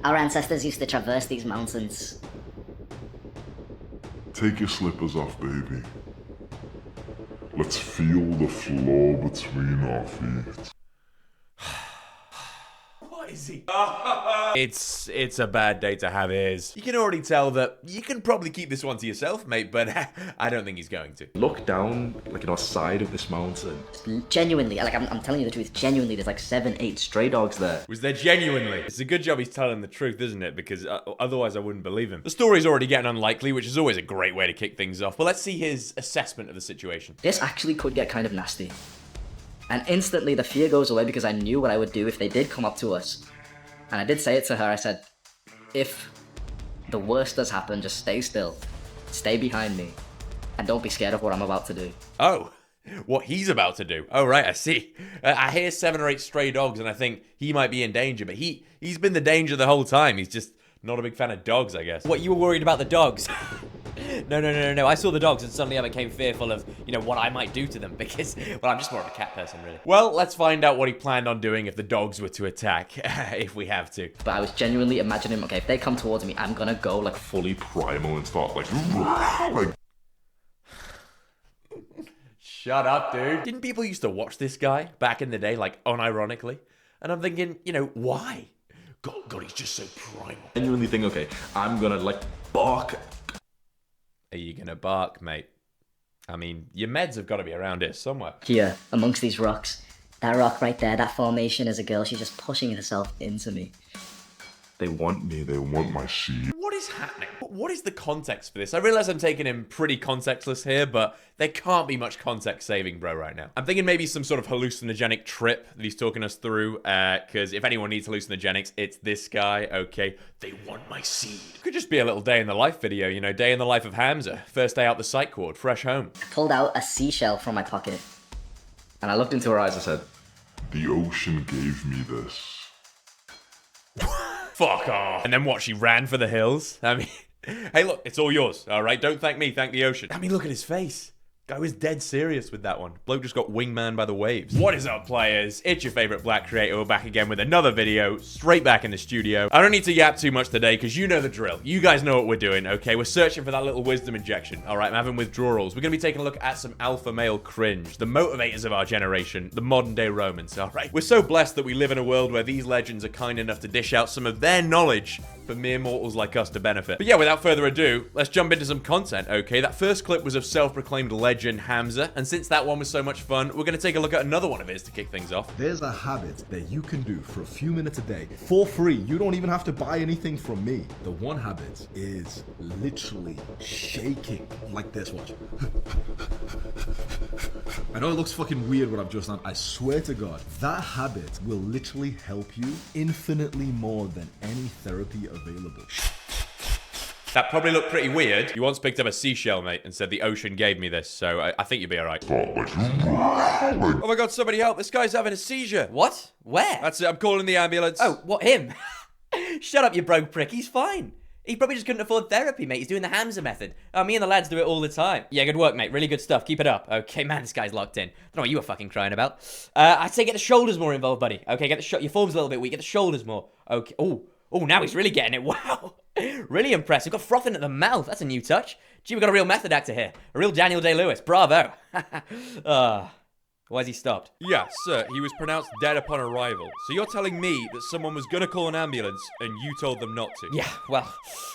Our ancestors used to traverse these mountains. Take your slippers off, baby. Let's feel the floor between our feet. What is he? It's a bad day to have ears. You can already tell that you can probably keep this one to yourself, mate, but I don't think he's going to. Look down, like, on the side of this mountain. Genuinely, like, I'm telling you the truth, genuinely, there's like 7, 8 stray dogs there. Was there genuinely? It's a good job he's telling the truth, isn't it? Because otherwise I wouldn't believe him. The story's already getting unlikely, which is always a great way to kick things off. But let's see his assessment of the situation. This actually could get kind of nasty. And instantly the fear goes away because I knew what I would do if they did come up to us. And I did say it to her, I said, if the worst does happen, just stay still, stay behind me, and don't be scared of what I'm about to do. Oh, what he's about to do. Oh, right, I see. I hear 7 or 8 stray dogs and I think he might be in danger, but he's been the danger the whole time. He's just not a big fan of dogs, I guess. What, you were worried about the dogs? No. I saw the dogs and suddenly I became fearful of, what I might do to them because, well, I'm just more of a cat person, really. Well, let's find out what he planned on doing if the dogs were to attack, if we have to. But I was genuinely imagining, okay, if they come towards me, I'm gonna go, like, Fully primal and start, like... Shut up, dude. Didn't people used to watch this guy back in the day, like, unironically? And I'm thinking, why? God, he's just so primal. Genuinely think, okay, I'm gonna, like, bark. Are you gonna bark, mate? I mean, your meds have got to be around here somewhere. here, amongst these rocks. That rock right there, that formation is a girl, she's just pushing herself into me. They want me. They want my seed. What is happening? What is the context for this? I realize I'm taking him pretty contextless here, but there can't be much context saving bro right now. I'm thinking maybe some sort of hallucinogenic trip that he's talking us through, because if anyone needs hallucinogenics, it's this guy, okay? They want my seed. Could just be a little day in the life video, day in the life of Hamza. First day out the psych ward, fresh home. I pulled out a seashell from my pocket. And I looked into her eyes and said, The ocean gave me this. Fuck off. And then what, she ran for the hills? I mean, hey look, it's all yours, alright? Don't thank me, thank the ocean. I mean, look at his face. Guy was dead serious with that one. Bloke just got wingman by the waves. What is up, players? It's your favorite black creator. We're back again with another video, straight back in the studio. I don't need to yap too much today, because you know the drill. You guys know what we're doing, okay? We're searching for that little wisdom injection. All right, I'm having withdrawals. We're going to be taking a look at some alpha male cringe, the motivators of our generation, the modern day Romans, all right? We're so blessed that we live in a world where these legends are kind enough to dish out some of their knowledge for mere mortals like us to benefit. But yeah, without further ado, let's jump into some content, okay? That first clip was of self-proclaimed legend Hamza, and since that one was so much fun, we're going to take a look at another one of his to kick things off. There's a habit that you can do for a few minutes a day for free. You don't even have to buy anything from me. The one habit is literally shaking like this. Watch. I know it looks fucking weird what I've just done. I swear to God, that habit will literally help you infinitely more than any therapy available. That probably looked pretty weird. You once picked up a seashell, mate, and said the ocean gave me this, so I think you'll be alright. Oh my god, somebody help, this guy's having a seizure. What? Where? That's it, I'm calling the ambulance. Oh, what, him? Shut up, you broke prick, he's fine. He probably just couldn't afford therapy, mate. He's doing the Hamza method. Oh, me and the lads do it all the time. Yeah, good work, mate. Really good stuff. Keep it up. Okay, man, this guy's locked in. Don't know what you were fucking crying about. I'd say get the shoulders more involved, buddy. Okay, get the your form's a little bit weak. Get the shoulders more. Okay. Oh, now he's really getting it. Wow. Really impressive. Got frothing at the mouth. That's a new touch. Gee, we got a real method actor here. A real Daniel Day-Lewis. Bravo. Why's he stopped? Yeah, sir, he was pronounced dead upon arrival. So you're telling me that someone was gonna call an ambulance and you told them not to? Yeah, well,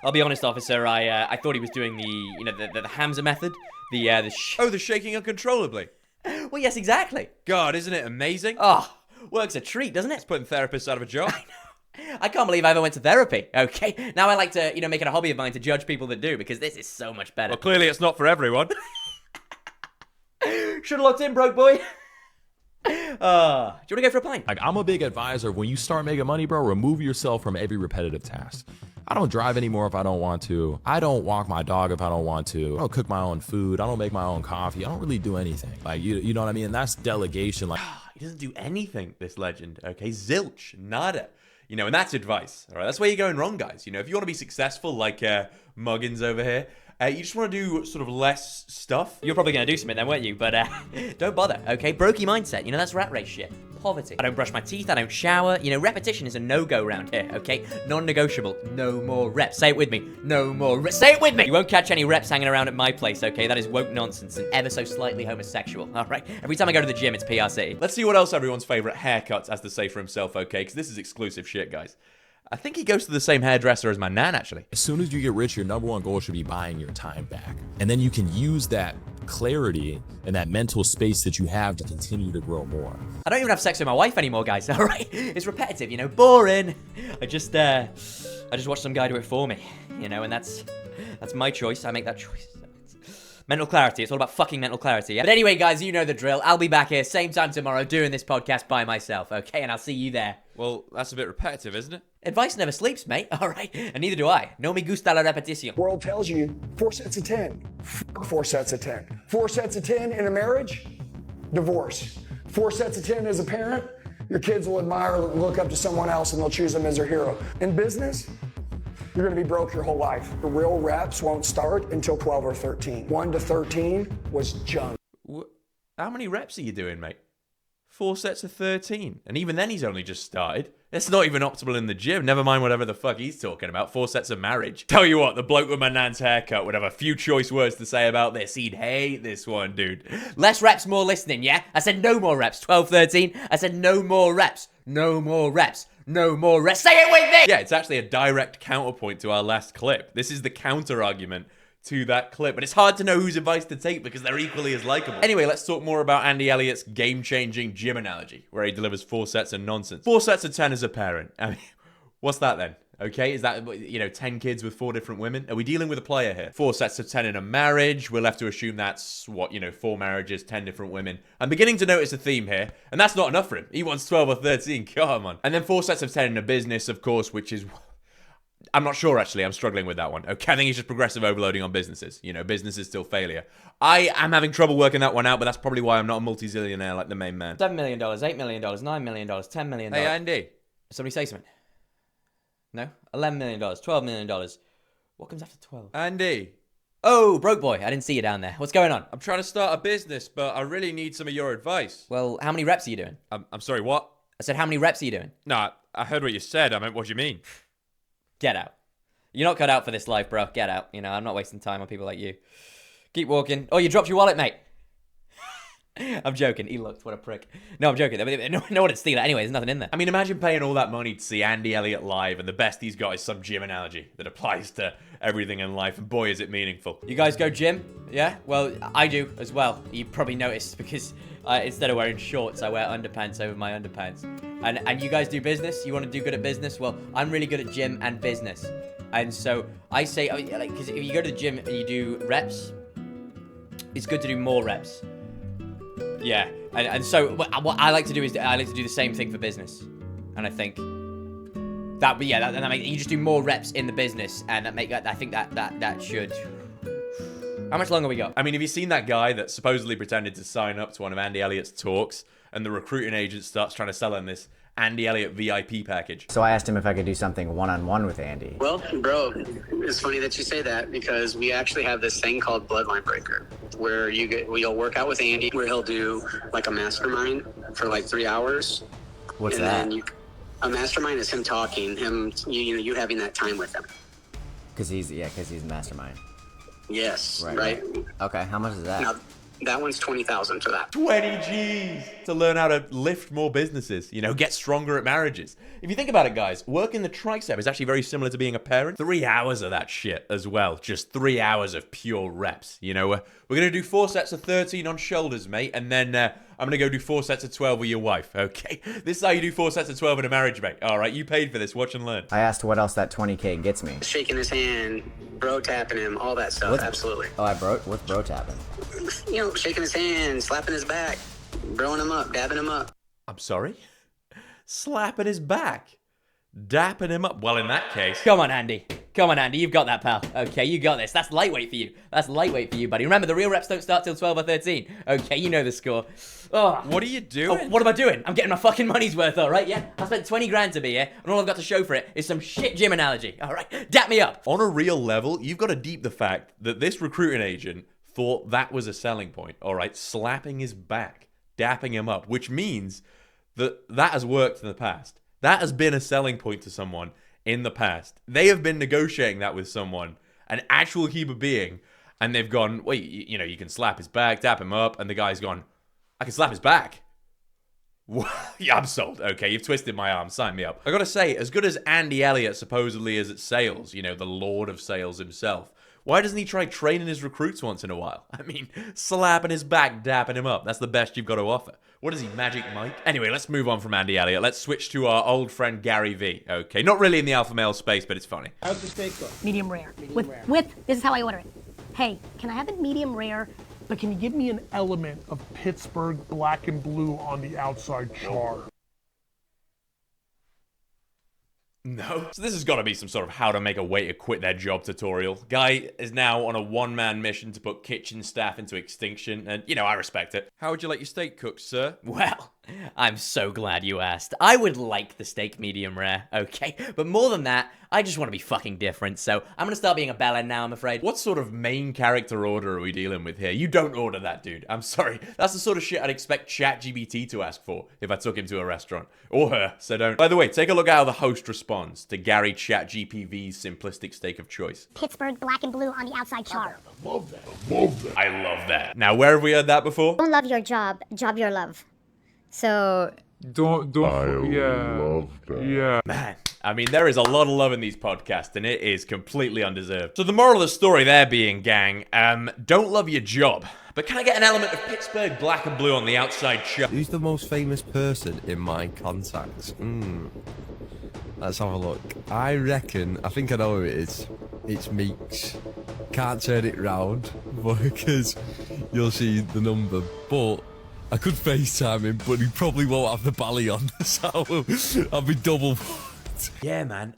I'll be honest, officer. I thought he was doing the Hamza method. The shaking uncontrollably. Well, yes, exactly. God, isn't it amazing? Oh, works a treat, doesn't it? It's putting therapists out of a job. I know. I can't believe I ever went to therapy, okay? Now I like to, make it a hobby of mine to judge people that do, because this is so much better. Well, clearly it's not for everyone. Should've locked in, broke boy. Do you want to go for a pint? Like, I'm a big advisor. When you start making money, bro, remove yourself from every repetitive task. I don't drive anymore if I don't want to. I don't walk my dog if I don't want to. I don't cook my own food. I don't make my own coffee. I don't really do anything. Like, you know what I mean? And that's delegation. Like, he doesn't do anything, this legend, okay? Zilch, nada. And that's advice, all right? That's where you're going wrong, guys. If you want to be successful, like Muggins over here, You just want to do sort of less stuff. You're probably going to do something then, weren't you? But don't bother, okay? Brokey mindset. You know, that's rat race shit. Poverty. I don't brush my teeth. I don't shower. You know, repetition is a no-go around here, okay? Non-negotiable. No more reps. Say it with me. No more reps. Say it with me! You won't catch any reps hanging around at my place, okay? That is woke nonsense and ever so slightly homosexual, all right? Every time I go to the gym, it's PRC. Let's see what else everyone's favorite haircuts has to say for himself, okay? Because this is exclusive shit, guys. I think he goes to the same hairdresser as my nan, actually. As soon as you get rich, your number one goal should be buying your time back. And then you can use that clarity and that mental space that you have to continue to grow more. I don't even have sex with my wife anymore, guys, all right? It's repetitive, you know, boring. I just watch some guy do it for me, you know, and that's my choice. I make that choice. Mental clarity. It's all about fucking mental clarity, yeah? But anyway, guys, you know the drill. I'll be back here same time tomorrow doing this podcast by myself, okay? And I'll see you there. Well, that's a bit repetitive, isn't it? Advice never sleeps, mate, all right? And neither do I. No me gusta la repetición. World tells you 4 sets of 10. 4 sets of 10. 4 sets of 10 in a marriage, divorce. 4 sets of 10 as a parent, your kids will admire, look up to someone else, and they'll choose them as their hero. In business, you're going to be broke your whole life. The real reps won't start until 12 or 13. 1 to 13 was junk. How many reps are you doing, mate? 4 sets of 13. And even then, he's only just started. It's not even optimal in the gym. Never mind whatever the fuck he's talking about. 4 sets of marriage. Tell you what, the bloke with my nan's haircut would have a few choice words to say about this. He'd hate this one, dude. Less reps, more listening, yeah? I said no more reps. 12, 13. I said no more reps. No more reps. No more reps. Say it with me! Yeah, it's actually a direct counterpoint to our last clip. This is the counter argument to that clip. But it's hard to know whose advice to take because they're equally as likable. Anyway, let's talk more about Andy Elliott's game-changing gym analogy, where he delivers 4 sets of nonsense. 4 sets of 10 as a parent. I mean, what's that then? Okay, is that, 10 kids with 4 different women? Are we dealing with a player here? 4 sets of 10 in a marriage. We'll have to assume that's, 4 marriages, 10 different women. I'm beginning to notice a theme here, and that's not enough for him. He wants 12 or 13, come on. And then 4 sets of 10 in a business, of course, which is... I'm not sure, actually. I'm struggling with that one. Okay, I think it's just progressive overloading on businesses. Business is still failure. I am having trouble working that one out, but that's probably why I'm not a multi-zillionaire like the main man. $7 million, $8 million, $9 million, $10 million. Hey, Andy. Somebody say something. No? $11 million, $12 million. What comes after 12? Andy. Oh, broke boy. I didn't see you down there. What's going on? I'm trying to start a business, but I really need some of your advice. Well, how many reps are you doing? I'm sorry, what? I said, how many reps are you doing? No, I heard what you said. I meant, what do you mean? Get out. You're not cut out for this life, bro. Get out. I'm not wasting time on people like you. Keep walking. Oh, you dropped your wallet, mate. I'm joking. He looked. What a prick. No, I'm joking. No one would steal it anyway. There's nothing in there. I mean, imagine paying all that money to see Andy Elliott live, and the best he's got is some gym analogy that applies to everything in life, and boy, is it meaningful. You guys go gym? Yeah? Well, I do as well. You probably noticed because instead of wearing shorts, I wear underpants over my underpants. And you guys do business? You want to do good at business? Well, I'm really good at gym and business. And so I say, because if you go to the gym and you do reps, it's good to do more reps. Yeah, and so what I like to do is I like to do the same thing for business, and I think that you just do more reps in the business, and I think that should. How much longer we got? I mean, have you seen that guy that supposedly pretended to sign up to one of Andy Elliott's talks, and the recruiting agent starts trying to sell him this Andy Elliott VIP package? So I asked him if I could do something one-on-one with Andy. Well, bro, it's funny that you say that because we actually have this thing called Bloodline Breaker, where you'll work out with Andy, where he'll do like a mastermind for like 3 hours. What's that? A mastermind is him talking, you having that time with him. Because he's a mastermind. Yes, right. Okay, how much is that? Now, that one's 20,000 for that. 20 G's to learn how to lift more businesses, get stronger at marriages. If you think about it, guys, working the tricep is actually very similar to being a parent. 3 hours of that shit as well. Just 3 hours of pure reps. We're going to do 4 sets of 13 on shoulders, mate, and then I'm going to go do 4 sets of 12 with your wife, okay? This is how you do 4 sets of 12 in a marriage, mate. All right, you paid for this. Watch and learn. I asked what else that 20K gets me. Shaking his hand, bro tapping him, all that stuff, absolutely. Oh, what's bro tapping? Shaking his hand, slapping his back, broing him up, dabbing him up. I'm sorry? Slapping his back? Dapping him up? Well, in that case... Come on, Andy. Come on, Andy, you've got that, pal. Okay, you got this. That's lightweight for you. That's lightweight for you, buddy. Remember, the real reps don't start till 12 or 13. Okay, you know the score. Oh. What are you doing? Oh, what am I doing? I'm getting my fucking money's worth, all right? Yeah, I spent 20 grand to be here, and all I've got to show for it is some shit gym analogy. All right, dap me up. On a real level, you've got to deep the fact that this recruiting agent thought that was a selling point, all right? Slapping his back, dapping him up, which means that has worked in the past. That has been a selling point to someone in the past. They have been negotiating that with someone, an actual human being, and they've gone, wait, you know, you can slap his back, dap him up, and the guy's gone, I can slap his back. Yeah, I'm sold. Okay, you've twisted my arm. Sign me up. I gotta say, as good as Andy Elliot supposedly is at sales, you know, the lord of sales himself, why doesn't he try training his recruits once in a while? I mean, slapping his back, dapping him up. That's the best you've got to offer. What is he, Magic Mike? Anyway, let's move on from Andy Elliot. Let's switch to our old friend Gary V. Okay, not really in the alpha male space, but it's funny. How's the steak go? Medium rare. Medium rare. This is how I order it. Hey, can I have it medium rare? But can you give me an element of Pittsburgh black and blue on the outside char? No. So this has got to be some sort of how to make a waiter quit their job tutorial. Guy is now on a one-man mission to put kitchen staff into extinction, and, you know, I respect it. How would you like your steak cooked, sir? Well, I'm so glad you asked. I would like the steak medium rare, okay? But more than that, I just want to be fucking different, so I'm gonna start being a bellend now, I'm afraid. What sort of main character order are we dealing with here? You don't order that, dude. I'm sorry. That's the sort of shit I'd expect ChatGPT to ask for if I took him to a restaurant. Or her, so don't. By the way, take a look at how the host responds to Gary ChatGPV's simplistic steak of choice. Pittsburgh black and blue on the outside char. I love that. I love that. I love that. Now, where have we heard that before? Don't love your job, job your love. So... Don't, love that. Yeah. Man, I mean, there is a lot of love in these podcasts, and it is completely undeserved. So the moral of the story there being, gang, don't love your job. But can I get an element of Pittsburgh black and blue on the outside char? Who's the most famous person in my contacts? Let's have a look. I think I know who it is. It's Meeks. Can't turn it round, because you'll see the number, but... I could FaceTime him, but he probably won't have the bally on, so I'll be double. Yeah, man.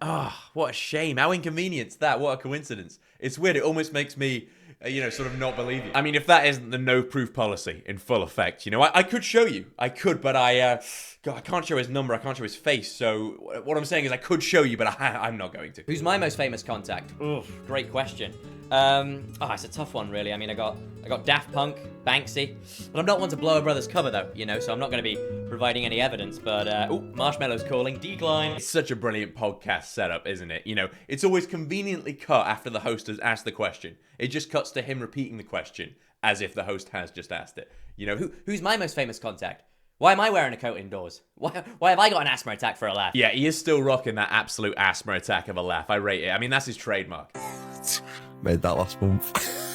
What a shame. How inconvenient that. What a coincidence. It's weird. It almost makes me, sort of not believe you. I mean, if that isn't the no-proof policy in full effect, I could show you. I could, but I can't show his number. I can't show his face. So what I'm saying is I could show you, but I'm not going to. Who's my most famous contact? Ugh, great question. It's a tough one, really. I mean, I got Daft Punk, Banksy, but I'm not one to blow a brother's cover, though, so I'm not going to be providing any evidence, but, Marshmallow's calling, decline. It's such a brilliant podcast setup, isn't it? It's always conveniently cut after the host has asked the question. It just cuts to him repeating the question, as if the host has just asked it. Who's my most famous contact? Why am I wearing a coat indoors? Why have I got an asthma attack for a laugh? Yeah, he is still rocking that absolute asthma attack of a laugh. I rate it. I mean, that's his trademark. Made that last month.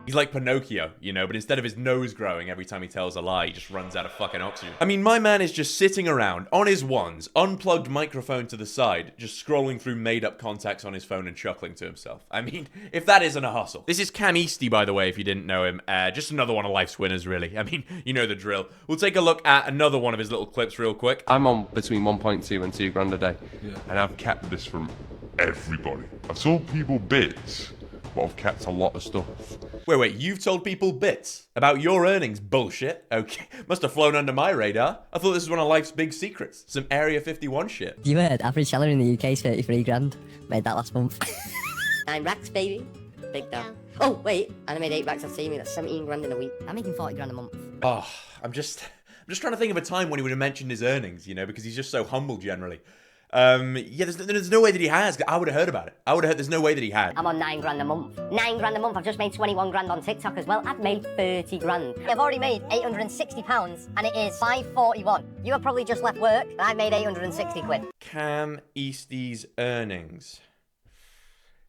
He's like Pinocchio, but instead of his nose growing every time he tells a lie, he just runs out of fucking oxygen. I mean, my man is just sitting around on his wands, unplugged microphone to the side, just scrolling through made-up contacts on his phone and chuckling to himself. I mean, if that isn't a hustle. This is Cam Easty, by the way, if you didn't know him. Just another one of life's winners, really. I mean, you know the drill. We'll take a look at another one of his little clips real quick. I'm on between 1.2 and 2 grand a day. Yeah. And I've kept this from everybody. I've sold people bits, but I've kept a lot of stuff. Wait, you've told people bits about your earnings? Bullshit. Okay, must have flown under my radar. I thought this was one of life's big secrets. Some Area 51 shit. You heard average salary in the UK is 33 grand. Made that last month. 9 racks, baby. Big down. Oh, wait, and I made 8 racks on TV. That's 17 grand in a week. I'm making 40 grand a month. Oh, I'm just trying to think of a time when he would have mentioned his earnings, because he's just so humble generally. There's no way that he has. I would have heard about it. There's no way that he had. I'm on 9 grand a month. 9 grand a month. I've just made 21 grand on TikTok as well. I've made 30 grand. I've already made £860 and it is 5:41. You have probably just left work and I've made 860 quid. Cam Easty's earnings.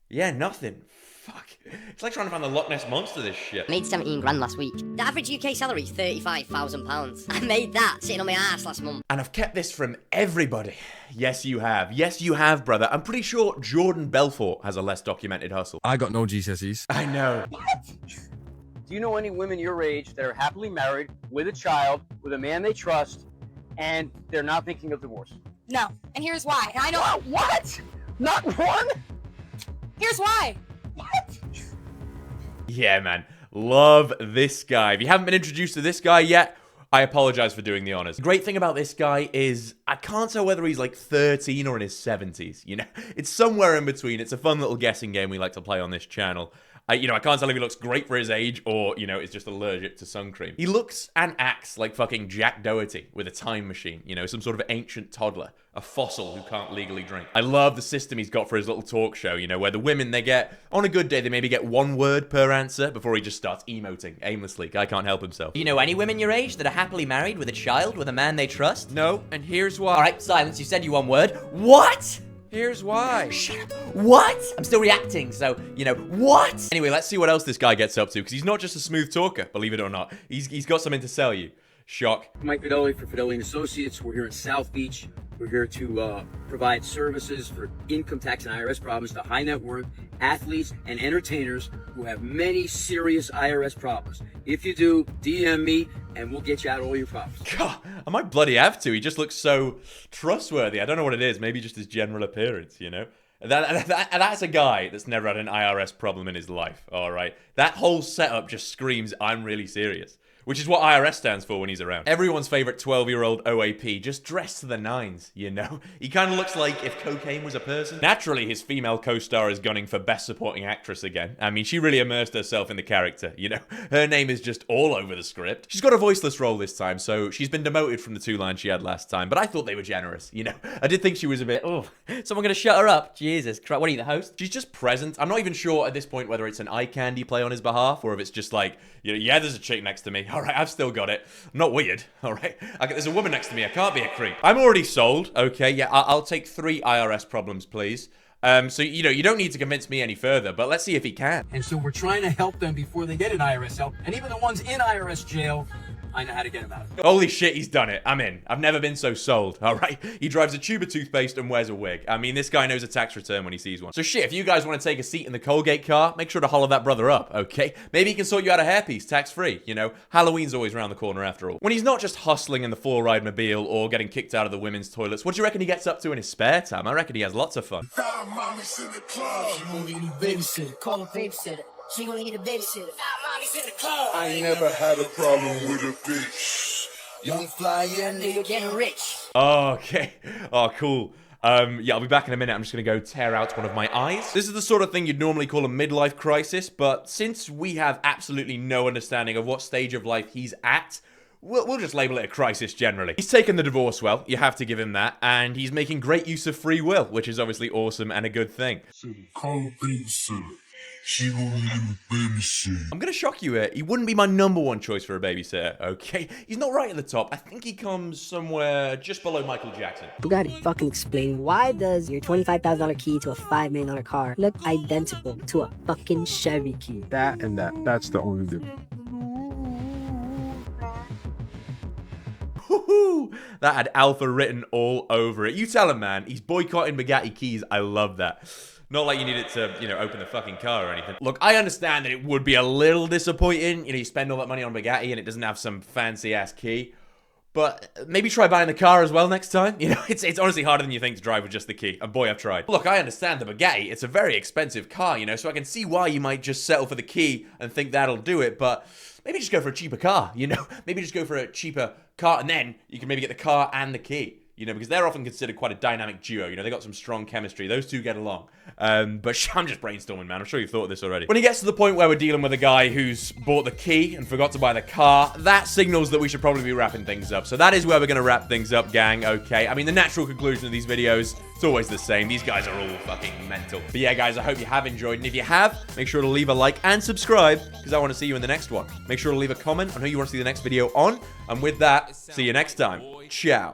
Yeah, nothing. Fuck. It's like trying to find the Loch Ness Monster, this shit. I made 17 grand last week. The average UK salary is £35,000. I made that sitting on my ass last month. And I've kept this from everybody. Yes, you have. Yes, you have, brother. I'm pretty sure Jordan Belfort has a less documented hustle. I got no GCSEs. I know. Do you know any women your age that are happily married with a child, with a man they trust, and they're not thinking of divorce? No, and here's why. And I know. What? Not one? Here's why. Yeah, man. Love this guy. If you haven't been introduced to this guy yet, I apologize for doing the honors. The great thing about this guy is I can't tell whether he's like 13 or in his 70s, you know? It's somewhere in between. It's a fun little guessing game we like to play on this channel. I can't tell if he looks great for his age or, is just allergic to sun cream. He looks and acts like fucking Jack Doherty with a time machine, some sort of ancient toddler, a fossil who can't legally drink. I love the system he's got for his little talk show, where the women, they get, on a good day, they maybe get one word per answer before he just starts emoting aimlessly. Guy can't help himself. Do you know any women your age that are happily married with a child, with a man they trust? No, and here's why. All right, silence. You said you one word. What? Here's why. Shut up. What? I'm still reacting, so, what? Anyway, let's see what else this guy gets up to, because he's not just a smooth talker, believe it or not. He's got something to sell you. Shock. Mike Fidelli for Fidelli & Associates. We're here in South Beach. We're here to provide services for income tax and IRS problems to high net worth athletes and entertainers who have many serious IRS problems. If you do, DM me and we'll get you out all your problems. God, I might bloody have to. He just looks so trustworthy. I don't know what it is. Maybe just his general appearance, That's a guy that's never had an IRS problem in his life, all right? That whole setup just screams, I'm really serious. Which is what IRS stands for when he's around. Everyone's favorite 12-year-old OAP, just dressed to the nines, He kind of looks like if cocaine was a person. Naturally, his female co-star is gunning for Best Supporting Actress again. I mean, she really immersed herself in the character, Her name is just all over the script. She's got a voiceless role this time, so she's been demoted from the 2 lines she had last time, but I thought they were generous, I did think she was a bit, someone gonna shut her up? Jesus Christ, what are you, the host? She's just present. I'm not even sure at this point whether it's an eye candy play on his behalf, or if it's just like, yeah, there's a chick next to me. All right, I've still got it. I'm not weird, all right? There's a woman next to me. I can't be a creep. I'm already sold. Okay, yeah, I'll take 3 IRS problems, please. So, you don't need to convince me any further, but let's see if he can. And so we're trying to help them before they get an IRS help. And even the ones in IRS jail, I know how to get them out. Holy shit, he's done it. I'm in. I've never been so sold, all right? He drives a tube of toothpaste and wears a wig. I mean, this guy knows a tax return when he sees one. So shit, if you guys want to take a seat in the Colgate car, make sure to holler that brother up, okay? Maybe he can sort you out a hairpiece, tax-free, Halloween's always around the corner after all. When he's not just hustling in the 4-ride mobile or getting kicked out of the women's toilets, what do you reckon he gets up to in his spare time? I reckon he has lots of fun. Mommy's in the club. She won't need a babysitter. Call a babysitter. She gonna need a babysitter. Mommy's in the club. I ain't never had a problem with a bitch. Young fly, yeah, nigga getting rich. Okay. Oh, cool. Yeah, I'll be back in a minute. I'm just gonna go tear out one of my eyes. This is the sort of thing you'd normally call a midlife crisis, but since we have absolutely no understanding of what stage of life he's at, we'll just label it a crisis generally. He's taken the divorce well, you have to give him that, and he's making great use of free will, which is obviously awesome and a good thing. She will need a babysitter. I'm gonna shock you here. He wouldn't be my #1 choice for a babysitter, okay? He's not right at the top. I think he comes somewhere just below Michael Jackson. Bugatti, fucking explain. Why does your $25,000 key to a $5 million car look identical to a fucking Chevy key? That's the only difference. That had Alpha written all over it. You tell him, man. He's boycotting Bugatti keys. I love that. Not like you need it to, open the fucking car or anything. Look, I understand that it would be a little disappointing. You spend all that money on Bugatti and it doesn't have some fancy-ass key. But maybe try buying the car as well next time. It's honestly harder than you think to drive with just the key. And boy, I've tried. Look, I understand the Bugatti. It's a very expensive car, so I can see why you might just settle for the key and think that'll do it. But maybe just go for a cheaper car, Maybe just go for a cheaper car and then you can maybe get the car and the key. Because they're often considered quite a dynamic duo. They got some strong chemistry. Those two get along. But I'm just brainstorming, man. I'm sure you've thought of this already. When it gets to the point where we're dealing with a guy who's bought the key and forgot to buy the car, that signals that we should probably be wrapping things up. So that is where we're going to wrap things up, gang. Okay. I mean, the natural conclusion of these videos, it's always the same. These guys are all fucking mental. But yeah, guys, I hope you have enjoyed. And if you have, make sure to leave a like and subscribe because I want to see you in the next one. Make sure to leave a comment on who you want to see the next video on. And with that, see you next time. Ciao.